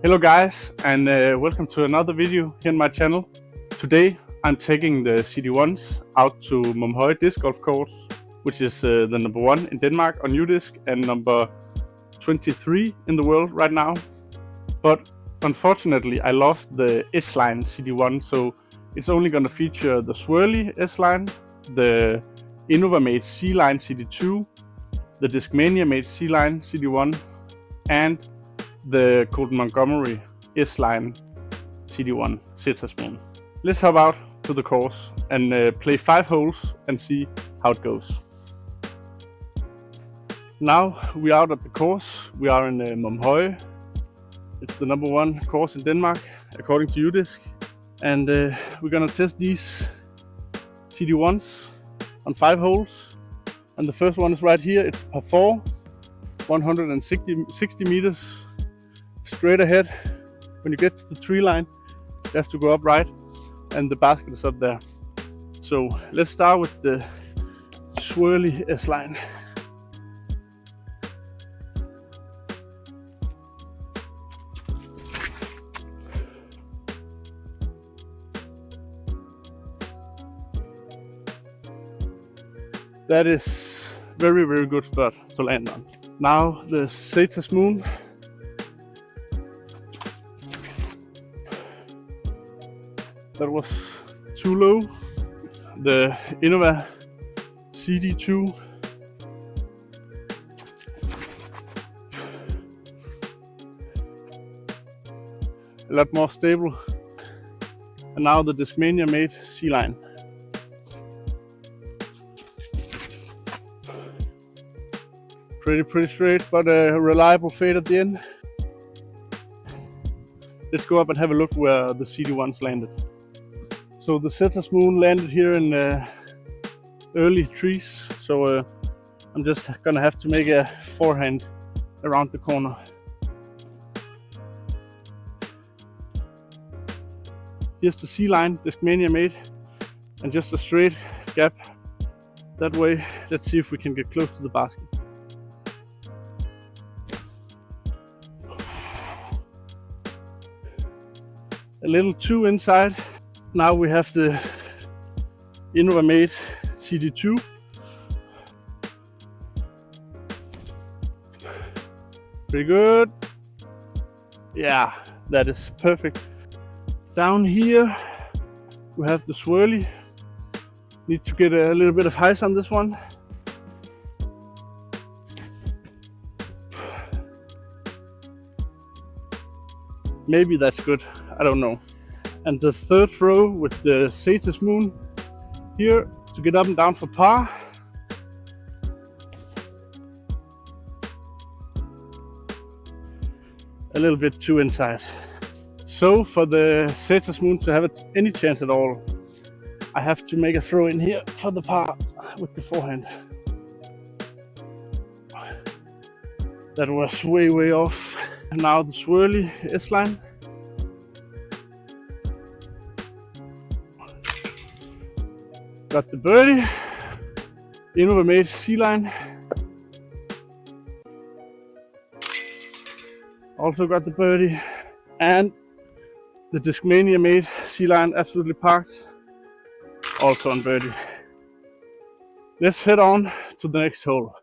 Hello guys, and welcome to another video here on my channel. Today I'm taking the CD1’s out to Momhøje Disc Golf course, which is the number 1 in Denmark on U-Disc and number 23 in the world right now. But unfortunately I lost the S-line CD1, so it's only going to feature the swirly S-line, the Innova-made C-line CD2, the Discmania-made C-line CD1, and the Colton Montgomery S-line CD1 Zeta Spoon. Let's hop out to the course and play 5 holes and see how it goes. Now we're out at the course. We are in Momhøje. It's the number 1 course in Denmark according to U-Disc, and we're gonna test these CD1’s on 5 holes. And the first one is right here. It's par 4, 160 meters straight ahead. When you get to the tree line, you have to go up right, and the basket is up there. So let's start with the swirly S-line. That is very good spot to land on. Now the Zeta Spoon. That was too low. The Innova CD2. A lot more stable. And now the Discmania made C-line. Pretty straight, but a reliable fade at the end. Let's go up and have a look where the CD1’s landed. So the Zeta Spoon landed here in early trees, so I'm just gonna have to make a forehand around the corner. Here's the C-line Discmania made, and just a straight gap that way. Let's see if we can get close to the basket. A little too inside. Now we have the Innova-made CD2. Pretty good. Yeah, that is perfect. Down here we have the swirly. Need to get a little bit of height on this one. Maybe that's good, I don't know. And the third throw with the Zeta Spoon here to get up and down for par. A little bit too inside. So for the Zeta Spoon to have any chance at all, I have to make a throw in here for the par with the forehand. That was way off. Now the swirly S-line. Got the birdie. Innova made C-line. Also got the birdie. And the Discmania made C-line absolutely parked. Also on birdie. Let's head on to the next hole.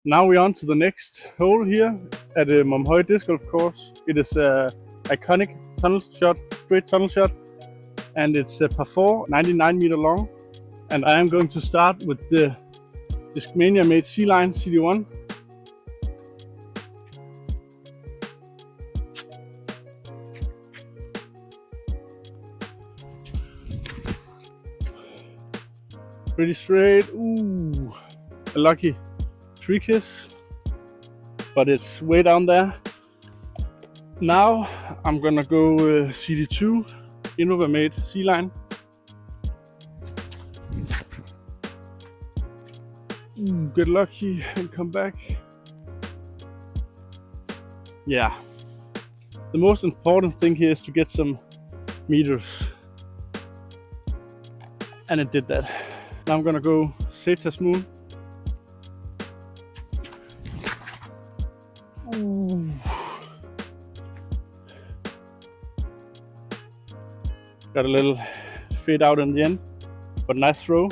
Now we're on to the next hole here at the Momhøje Disc Golf course. It is an iconic tunnel shot, straight tunnel shot, and it's a par 4, 99 meter long. And I am going to start with the Discmania made C-line CD1. Pretty straight. Ooh, a lucky tree kiss, but it's way down there. Now I'm gonna go CD2 Innova made C-line. Get lucky and come back. Yeah, the most important thing here is to get some meters, and it did that. Now I'm gonna go Zeta Spoon. Got a little fade out in the end, but nice throw.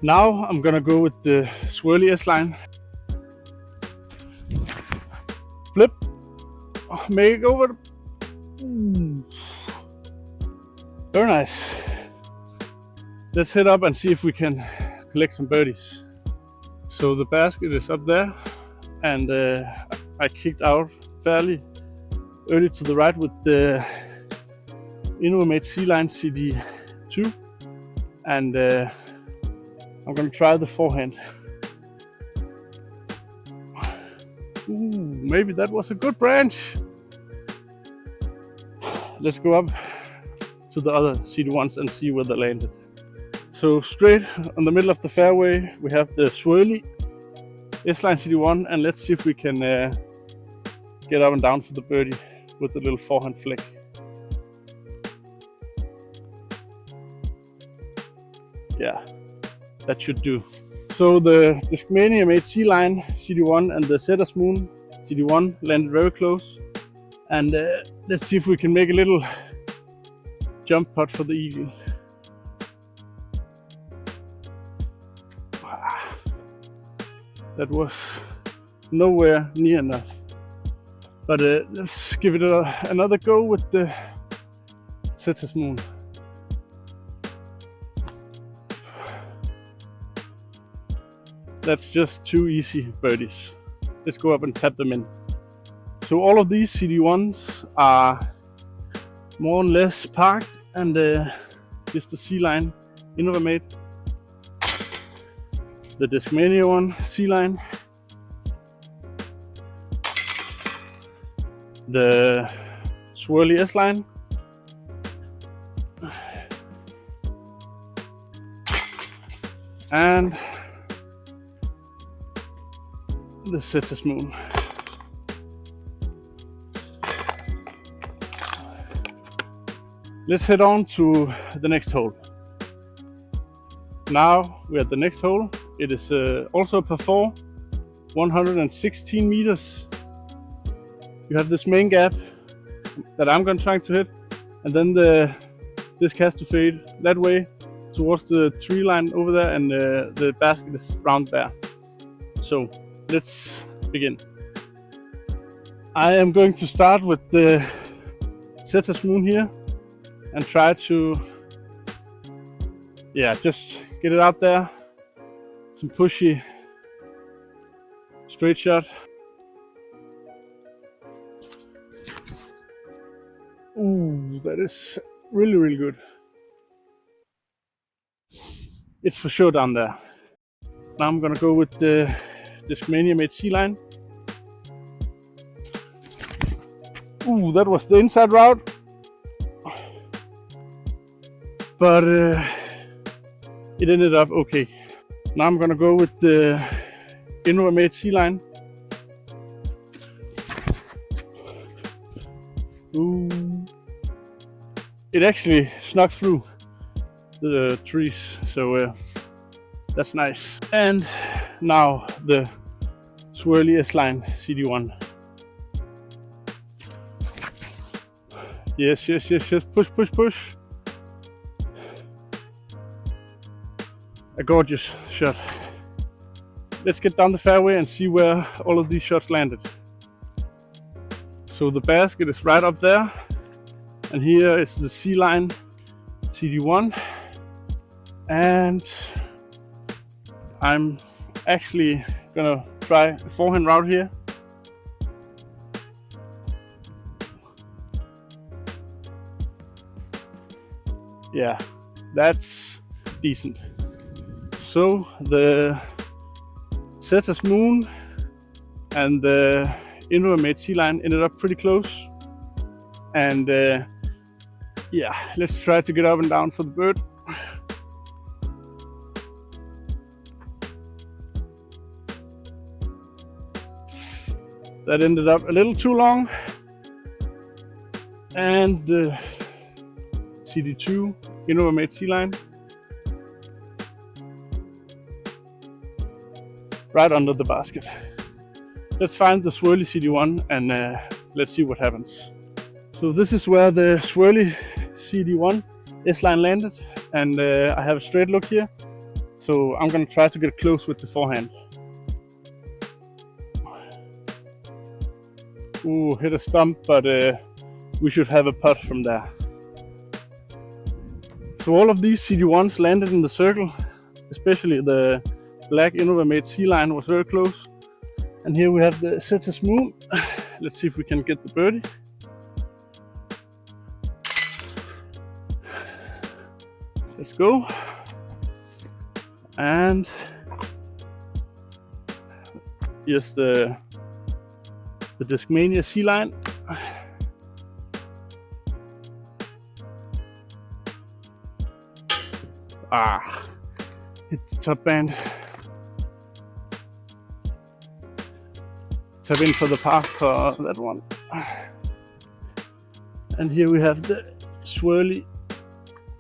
Now I'm gonna go with the swirly S-line. Flip, make it over. Ooh. Very nice. Let's head up and see if we can collect some birdies. So the basket is up there, and I kicked out fairly early to the right with the Momhøje C-line CD2, and I'm gonna try the forehand. Ooh, maybe that was a good branch. Let's go up to the other CD1s and see where they landed. So straight on the middle of the fairway, we have the swirly S-line CD1, and let's see if we can get up and down for the birdie with the little forehand flick. Yeah, that should do. So the Discmania made C-line CD1 and the Setter's Moon CD1 landed very close. And let's see if we can make a little jump putt for the eagle. That was nowhere near enough. But let's give it another go with the Setter's Moon. That's just two easy birdies. Let's go up and tap them in. So all of these CD1s are more or less parked, and just the C-line made. The Discmania one, C-line. The swirly S-line. And the Setter's Moon. Let's head on to the next hole. Now we're at the next hole. It is also a par 4, 116 meters. You have this main gap that I'm going to try to hit, and then the disc has to fade that way towards the tree line over there, and the basket is round there. So let's begin. I am going to start with the Setter's Moon here and try to, just get it out there. Some pushy straight shot. Ooh, that is really, really good. It's for sure down there. Now I'm gonna go with the Discmania made C-line. Ooh, that was the inside route. But it ended up okay. Now I'm gonna go with the Momhøje C-line. Ooh. It actually snuck through the trees, so that's nice. And now the swirly S-line CD1. Yes, push, push, push. A gorgeous shot. Let's get down the fairway and see where all of these shots landed. So the basket is right up there, and here is the C-line CD1, and I'm actually gonna try a forehand route here. Yeah, that's decent. So the Setter's Moon and the Momhøje C-line ended up pretty close, and let's try to get up and down for the bird. That ended up a little too long, and the CD2 Momhøje C-line right under the basket. Let's find the swirly CD1 and let's see what happens. So this is where the swirly CD1 S-line landed, and I have a straight look here. So I'm gonna try to get close with the forehand. Ooh, hit a stump, but we should have a putt from there. So all of these CD1s landed in the circle, especially the black Innovamed C-line was very close. And here we have the CapCut Moon. Let's see if we can get the birdie. Let's go. And here's the Discmania C-line. Hit the top band. Tap in for the par for that one. And here we have the swirly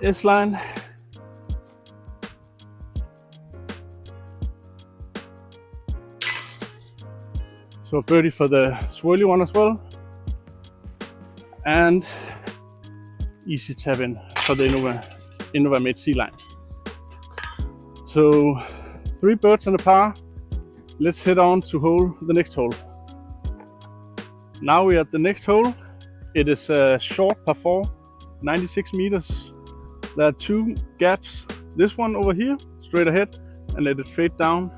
S-line. So a birdie for the swirly one as well. And easy tap in for the Innovamed C-line. So 3 birds and a par. Let's head on to the next hole. Now we're at the next hole. It is a short par 4, 96 meters. There are 2 gaps. This one over here, straight ahead, and let it fade down.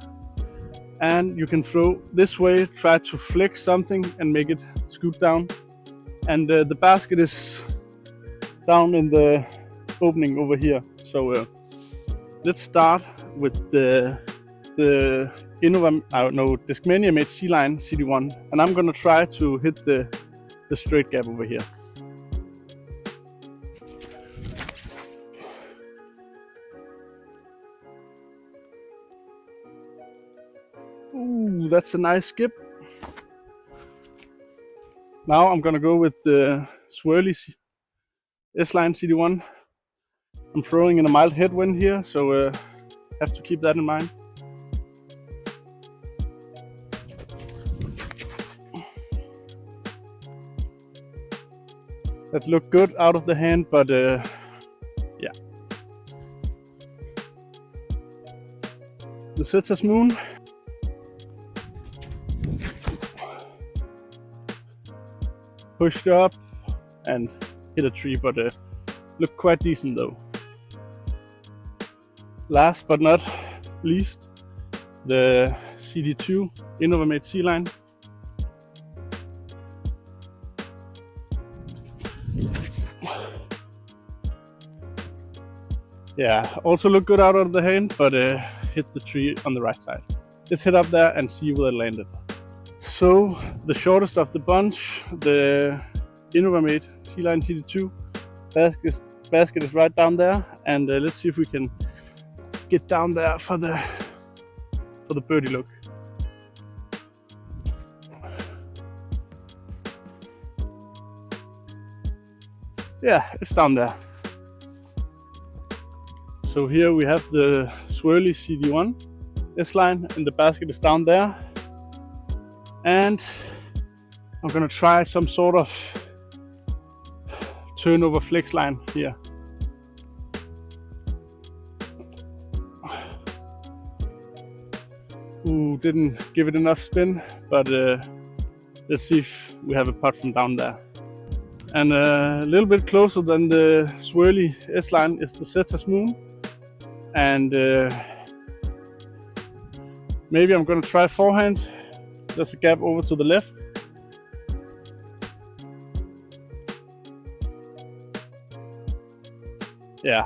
And you can throw this way, try to flex something and make it scoot down. And the basket is down in the opening over here. So let's start with the Discmania made C-line CD1, and I'm gonna try to hit the straight gap over here. Ooh, that's a nice skip. Now I'm gonna go with the swirly S-line CD1. I'm throwing in a mild headwind here, so have to keep that in mind. That looked good out of the hand, but yeah. The CapCut Moon. Pushed up and hit a tree, but looked quite decent though. Last but not least, the CD2 Innovamed C-line. Yeah, also looked good out of the hand, but hit the tree on the right side. Let's head up there and see where it landed. So the shortest of the bunch, the Innovamed C-line CD2 basket is right down there, and let's see if we can get down there for the birdie look. Yeah, it's down there. So here we have the swirly CD1 S-line, and the basket is down there. And I'm gonna try some sort of turnover flex line here. Ooh, didn't give it enough spin, but let's see if we have a putt from down there. And a little bit closer than the swirly S-line is the CapCut Moon. And maybe I'm gonna try forehand. There's a gap over to the left. Yeah,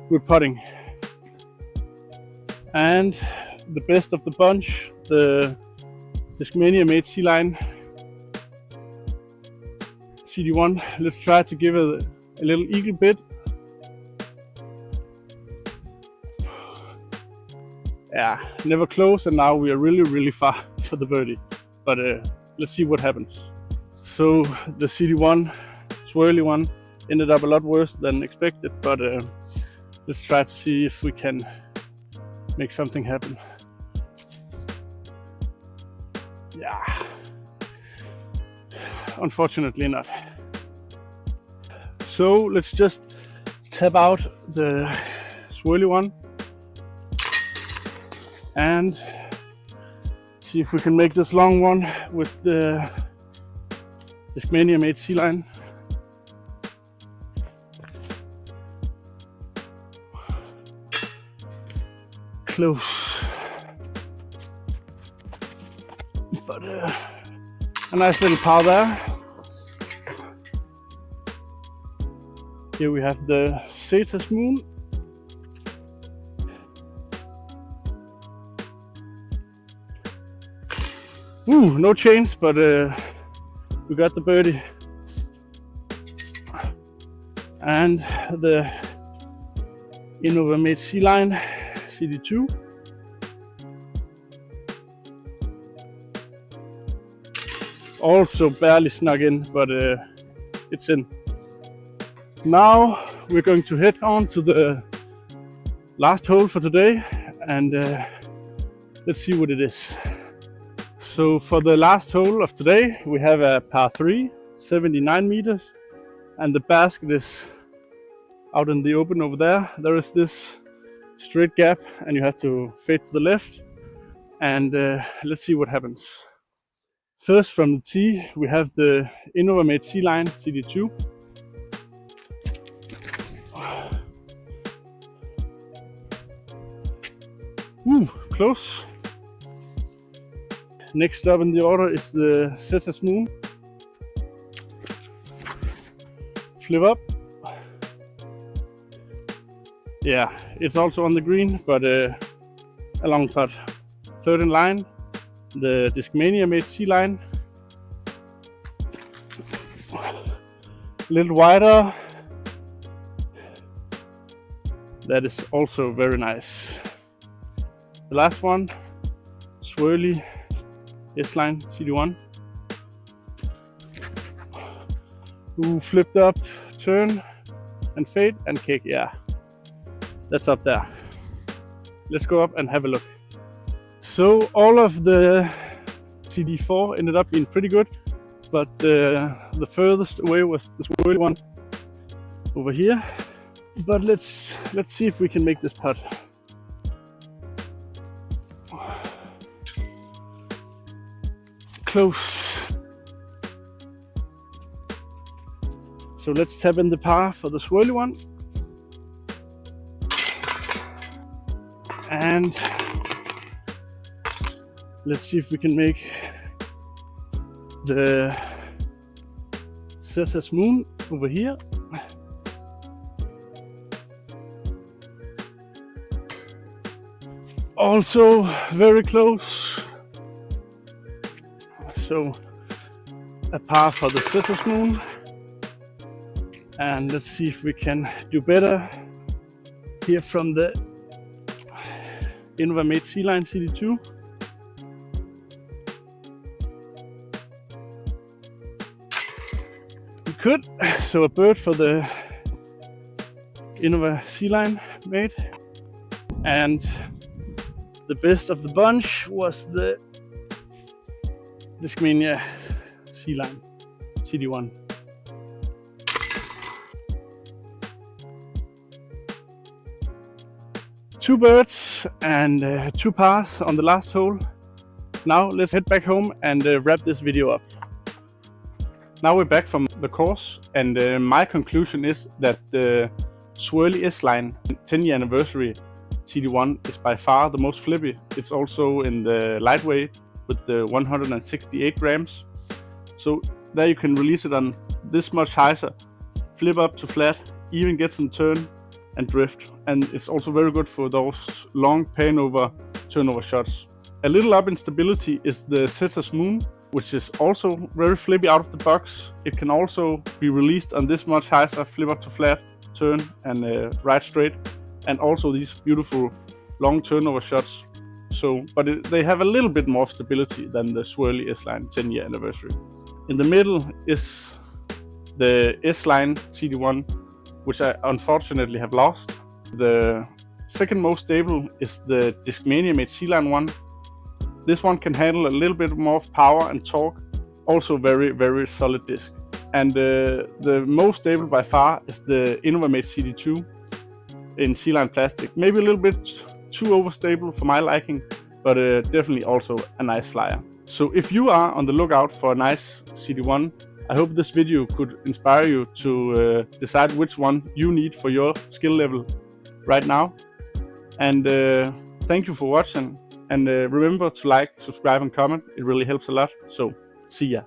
good putting. And the best of the bunch, the Discmania made C-line CD1. Let's try to give it a little eagle bit. Yeah, never close, and now we are really far for the birdie. But let's see what happens. So the CD1 swirly one ended up a lot worse than expected, but let's try to see if we can make something happen. Yeah, unfortunately not. So let's just tap out the swirly one and see if we can make this long one with the Discmania made C-line. Close, but a nice little par there. Here we have the CapCut Moon. Ooh, no change, but we got the birdie. And the Innova made C-line CD2. Also barely snuck in, but it's in. Now we're going to head on to the last hole for today, and let's see what it is. So for the last hole of today, we have a par 3, 79 meters, and the basket is out in the open over there. There is this straight gap, and you have to fade to the left, and let's see what happens. First from the tee, we have the Innova made C-line CD2. Ooh, close. Next up in the order is the CapCut Moon. Flip up. Yeah, it's also on the green, but a long putt. Third in line, the Discmania made C-line. A little wider. That is also very nice. The last one, swirly S-line CD1. Ooh, flipped up, turn, and fade, and kick. Yeah, that's up there. Let's go up and have a look. So all of the CD4 ended up being pretty good, but the furthest away was the swirly one over here. But let's see if we can make this putt. Close. So let's tap in the par for the swirly one. And let's see if we can make the CapCut Moon over here. Also very close. So a par for the CapCut Moon. And let's see if we can do better here from the Innova made C-line CD2. We could, so a bird for the Innova C-line made. And the best of the bunch was the Discmania C-line CD1. Two birds and 2 pars on the last hole. Now let's head back home and wrap this video up. Now we're back from the course, and my conclusion is that the swirly S-line 10-year anniversary CD1 is by far the most flippy. It's also in the lightweight with the 168 grams. So there you can release it on this much hyzer, flip up to flat, even get some turn and drift. And it's also very good for those long pan over turnover shots. A little up in stability is the CapCut Moon, which is also very flippy out of the box. It can also be released on this much hyzer, flip up to flat, turn and right straight, and also these beautiful long turnover shots. So, but they have a little bit more stability than the swirly S-line 10-year anniversary. In the middle is the S-line CD1, which I unfortunately have lost. The second most stable is the Discmania made C-line one. This one can handle a little bit more of power and torque. Also very, very solid disc. And the most stable by far is the Innovamate CD2 in C-line plastic. Maybe a little bit too overstable for my liking, but definitely also a nice flyer. So if you are on the lookout for a nice CD1, I hope this video could inspire you to decide which one you need for your skill level right now. And thank you for watching, and remember to like, subscribe and comment. It really helps a lot. So see ya.